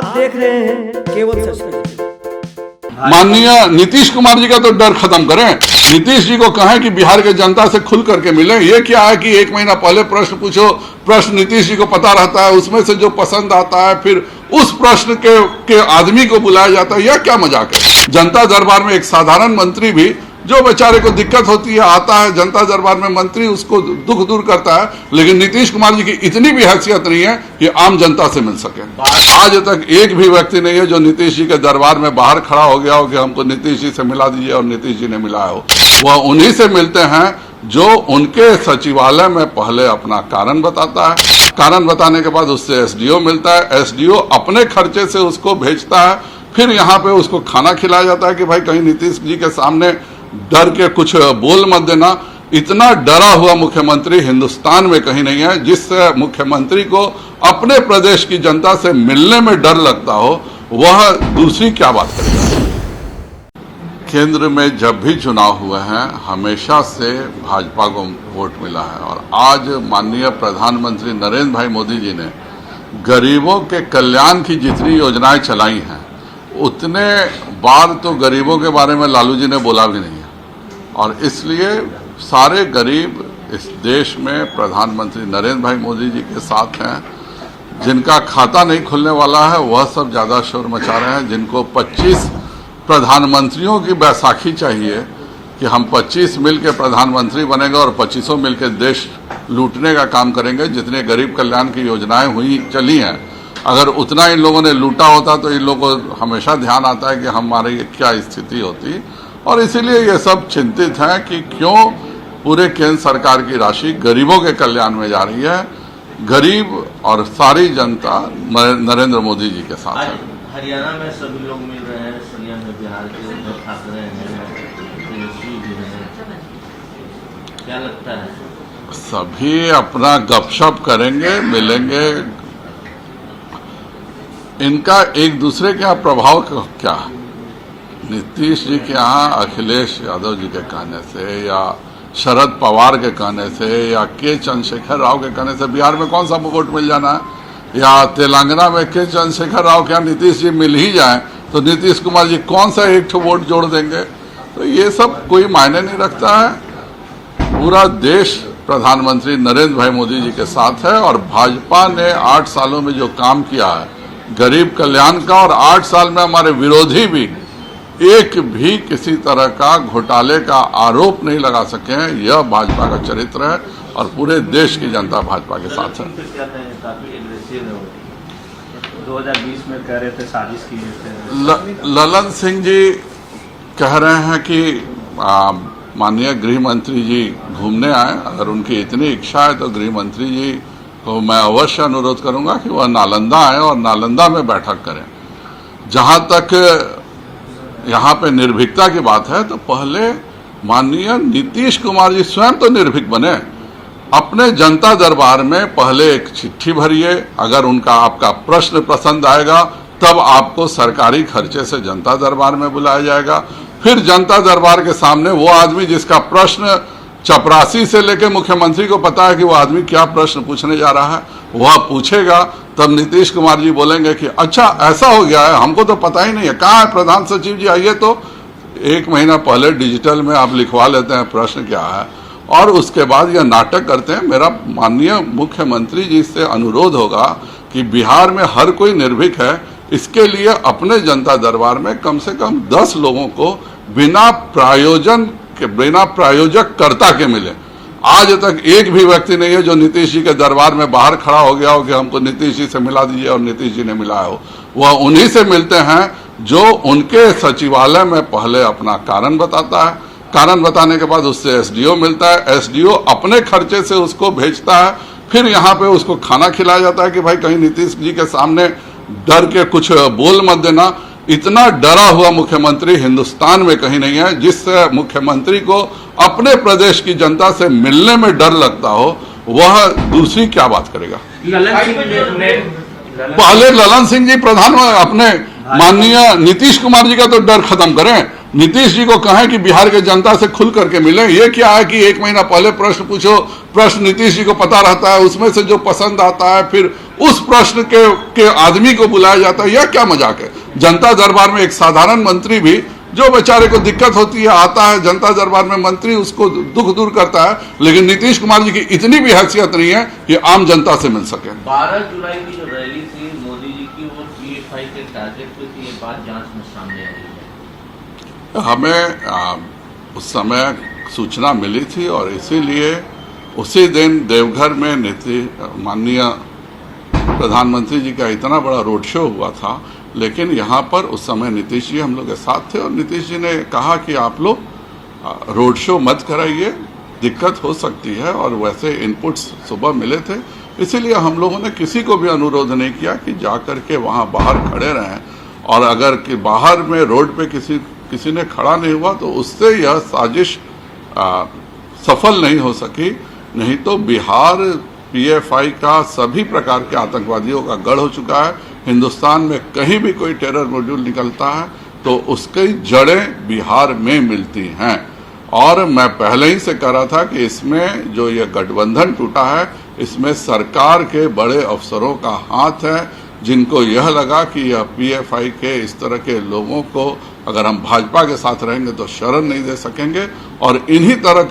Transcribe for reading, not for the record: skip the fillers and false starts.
आप देख रहे हैं केवल सच। माननीय नीतीश कुमार जी का तो डर खत्म करें। नीतीश जी को कहें कि बिहार के जनता से खुल करके मिलें। ये क्या है कि 1 महीना पहले प्रश्न पूछो, प्रश्न नीतीश जी को पता रहता है, उसमें से जो पसंद आता है फिर उस प्रश्न के आदमी को बुलाया जाता है। यह क्या मजाक है। जनता दरबार में एक साधारण मंत्री भी, जो बेचारे को दिक्कत होती है, आता है जनता दरबार में, मंत्री उसको दुख दूर करता है, लेकिन नीतीश कुमार जी की इतनी भी हैसियत नहीं है कि आम जनता से मिल सके। आज तक एक भी व्यक्ति नहीं है जो नीतीश जी के दरबार में बाहर खड़ा हो गया हो कि हमको नीतीश जी से मिला दीजिए और नीतीश जी ने मिलाया हो। वह उन्हीं से मिलते हैं जो उनके सचिवालय में पहले अपना कारण बताता है, कारण बताने के बाद उससे एसडीओ मिलता है, एसडीओ अपने खर्चे से उसको भेजता है, फिर यहाँ पे उसको खाना खिलाया जाता है कि भाई कहीं नीतीश जी के सामने डर के कुछ बोल मत देना। इतना डरा हुआ मुख्यमंत्री हिंदुस्तान में कहीं नहीं है। जिस मुख्यमंत्री को अपने प्रदेश की जनता से मिलने में डर लगता हो, वह दूसरी क्या बात करेगा। केंद्र में जब भी चुनाव हुए हैं हमेशा से भाजपा को वोट मिला है, और आज माननीय प्रधानमंत्री नरेंद्र भाई मोदी जी ने गरीबों के कल्याण की जितनी योजनाएं चलाई हैं, उतने बार तो गरीबों के बारे में लालू जी ने बोला भी नहीं है। और इसलिए सारे गरीब इस देश में प्रधानमंत्री नरेंद्र भाई मोदी जी के साथ हैं। जिनका खाता नहीं खुलने वाला है वह सब ज़्यादा शोर मचा रहे हैं। जिनको 25 प्रधानमंत्रियों की बैसाखी चाहिए कि हम 25 मिल के प्रधानमंत्री बनेंगे और 25 मिल के देश लूटने का काम करेंगे। जितने गरीब कल्याण की योजनाएं हुई चली हैं, अगर उतना इन लोगों ने लूटा होता तो इन लोगों को हमेशा ध्यान आता है कि हमारी क्या स्थिति होती। और इसीलिए ये सब चिंतित हैं कि क्यों पूरे केंद्र सरकार की राशि गरीबों के कल्याण में जा रही है। गरीब और सारी जनता नरेंद्र मोदी जी के साथ है। हरियाणा में सभी लोग मिल रहे हैं, सीएम में बिहार के उद्धव ठाकरे हैं, तेजस्वी भी हैं, क्या लगता है? सभी अपना गपशप करेंगे, मिलेंगे। इनका एक दूसरे के यहाँ प्रभाव क्या है? नीतीश जी के यहाँ अखिलेश यादव जी के कहने से, या शरद पवार के कहने से, या के चंद्रशेखर राव के कहने से बिहार में कौन सा वोट मिल जाना है, या तेलंगाना में के चंद्रशेखर राव के यहाँ नीतीश जी मिल ही जाए तो नीतीश कुमार जी कौन सा एक वोट जोड़ देंगे। तो ये सब कोई मायने नहीं रखता है। पूरा देश प्रधानमंत्री नरेंद्र भाई मोदी जी के साथ है, और भाजपा ने 8 सालों में जो काम किया है गरीब कल्याण का, और 8 साल में हमारे विरोधी भी एक भी किसी तरह का घोटाले का आरोप नहीं लगा सके हैं। यह भाजपा का चरित्र है, और पूरे देश की जनता भाजपा के साथ है। काफी एग्रेसिव है, 2020 में कह रहे थे साजिश की थे। ललन सिंह जी कह रहे हैं कि माननीय गृह मंत्री जी घूमने आए। अगर उनकी इतनी इच्छा है तो गृह मंत्री जी को मैं अवश्य अनुरोध करूंगा कि वह नालंदा आए और नालंदा में बैठक करें। जहां तक यहाँ पे निर्भीकता की बात है, तो पहले माननीय नीतीश कुमार जी स्वयं तो निर्भीक बने। अपने जनता दरबार में पहले एक चिट्ठी भरिए, अगर उनका आपका प्रश्न पसंद आएगा तब आपको सरकारी खर्चे से जनता दरबार में बुलाया जाएगा। फिर जनता दरबार के सामने वो आदमी जिसका प्रश्न चपरासी से लेकर मुख्यमंत्री को पता है कि वो आदमी क्या प्रश्न पूछने जा रहा है, वह पूछेगा। तब नीतीश कुमार जी बोलेंगे कि अच्छा ऐसा हो गया है, हमको तो पता ही नहीं है, कहाँ है प्रधान सचिव जी, आइए। तो 1 महीना पहले डिजिटल में आप लिखवा लेते हैं प्रश्न क्या है, और उसके बाद यह नाटक करते हैं। मेरा माननीय मुख्यमंत्री जी से अनुरोध होगा कि बिहार में हर कोई निर्भीक है, इसके लिए अपने जनता दरबार में कम से कम 10 लोगों को बिना प्रायोजक कर्ता के मिले। आज तक एक भी व्यक्ति नहीं है जो नीतीश जी के दरबार में बाहर खड़ा हो गया हो कि हमको नीतीश जी से मिला दीजिए और नीतीश जी ने मिलाया हो। वह उन्हीं से मिलते हैं जो उनके सचिवालय में पहले अपना कारण बताता है, कारण बताने के बाद उससे एसडीओ मिलता है, एसडीओ अपने खर्चे से उसको भेजता है, फिर यहाँ पे उसको खाना खिलाया जाता है कि भाई कहीं नीतीश जी के सामने डर के कुछ बोल मत देना। इतना डरा हुआ मुख्यमंत्री हिंदुस्तान में कहीं नहीं है। जिस मुख्यमंत्री को अपने प्रदेश की जनता से मिलने में डर लगता हो, वह दूसरी क्या बात करेगा। पहले ललन सिंह जी प्रधान अपने माननीय नीतीश कुमार जी का तो डर खत्म करें। नीतीश जी को कहें कि बिहार के जनता से खुल करके मिलें। ये क्या है कि एक महीना पहले प्रश्न पूछो, प्रश्न नीतीश जी को पता रहता है, उसमें से जो पसंद आता है फिर उस प्रश्न के आदमी को बुलाया जाता है। यह क्या मजाक है? जनता दरबार में एक साधारण मंत्री भी, जो बेचारे को दिक्कत होती है, आता है जनता दरबार में, मंत्री उसको दुख दूर करता है, लेकिन नीतीश कुमार जी की इतनी भी हैसियत नहीं है कि आम जनता से मिल सके। 12 जुलाई की जो रैली थी मोदी जी की, वो PFI के टारगेट पे थी, ये बात जांच में सामने आई है। हमें उस समय सूचना मिली थी और इसीलिए उसी दिन देवघर में माननीय प्रधानमंत्री जी का इतना बड़ा रोड शो हुआ था, लेकिन यहाँ पर उस समय नीतीश जी हम लोग के साथ थे और नीतीश जी ने कहा कि आप लोग रोड शो मत कराइए, दिक्कत हो सकती है, और वैसे इनपुट्स सुबह मिले थे, इसीलिए हम लोगों ने किसी को भी अनुरोध नहीं किया कि जाकर के वहाँ बाहर खड़े रहें, और अगर कि बाहर में रोड पे किसी ने खड़ा नहीं हुआ तो उससे यह साजिश सफल नहीं हो सकी। नहीं तो बिहार PFI का सभी प्रकार के आतंकवादियों का गढ़ हो चुका है। हिंदुस्तान में कहीं भी कोई टेरर मॉड्यूल निकलता है तो उसकी जड़ें बिहार में मिलती हैं, और मैं पहले ही से कह रहा था कि इसमें जो ये गठबंधन टूटा है, इसमें सरकार के बड़े अफसरों का हाथ है, जिनको यह लगा कि यह PFI के इस तरह के लोगों को अगर हम भाजपा के साथ रहेंगे तो शरण नहीं दे सकेंगे, और इन्हीं तरह